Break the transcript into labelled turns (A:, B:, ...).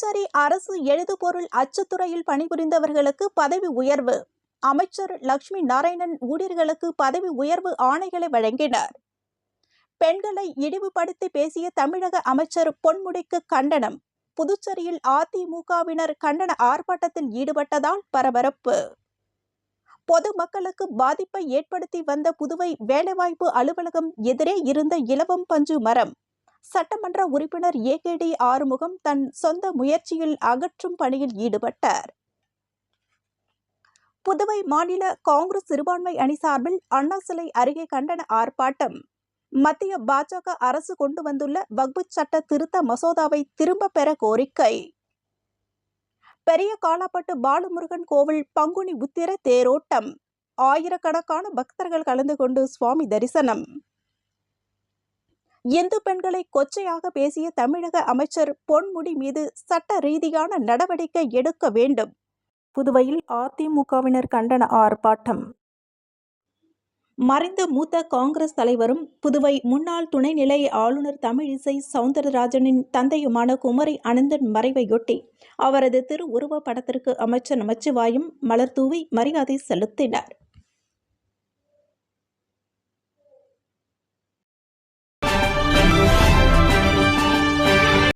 A: புதுச்சேரி அரசு எழுதுபொருள் அச்சுத்துறையில் பணிபுரிந்தவர்களுக்கு பதவி உயர்வு. அமைச்சர் லட்சுமி நாராயணன் ஊழியர்களுக்கு பதவி உயர்வு ஆணைகளை வழங்கினார். பெண்களை இழிவுபடுத்தி பேசிய தமிழக அமைச்சர் பொன்முடிக்கு கண்டனம். புதுச்சேரியில் அதிமுகவினர் கண்டன ஆர்ப்பாட்டத்தில் ஈடுபட்டதால் பரபரப்பு. பொதுமக்களுக்கு பாதிப்பை ஏற்படுத்தி வந்த புதுவை வேலைவாய்ப்பு அலுவலகம் எதிரே இருந்த இலவம் பஞ்சு மரம் சட்டமன்ற உறுப்பினர் ஏகேடி ஆறுமுகம் தன் சொந்த முயற்சியில் அகற்றும் பணியில் ஈடுபட்டார். புதுவை மாநில காங்கிரஸ் சிறுபான்மை அணி சார்பில் அண்ணா சிலை அருகே கண்டன ஆர்ப்பாட்டம். மத்திய பாஜக அரசு கொண்டு வந்துள்ள வக்பு சட்ட திருத்த மசோதாவை திரும்ப பெற கோரிக்கை. பெரிய காலாப்பட்டு பாலமுருகன் கோவில் பங்குனி உத்திர தேரோட்டம். ஆயிரக்கணக்கான பக்தர்கள் கலந்து கொண்டு சுவாமி தரிசனம். இந்து பெண்களை கொச்சையாக பேசிய தமிழக அமைச்சர் பொன்முடி மீது சட்ட ரீதியான நடவடிக்கை எடுக்க வேண்டும். புதுவையில் அதிமுகவினர் கண்டன ஆர்ப்பாட்டம். மறைந்த மூத்த காங்கிரஸ் தலைவரும் புதுவை முன்னாள் துணைநிலை ஆளுநர் தமிழிசை சவுந்தரராஜனின் தந்தையுமான குமரி அனந்தன் மறைவையொட்டி அவரது திருவுருவ படத்திற்கு அமைச்சர் நமச்சிவாயம் மலர் தூவி மரியாதை செலுத்தினார்.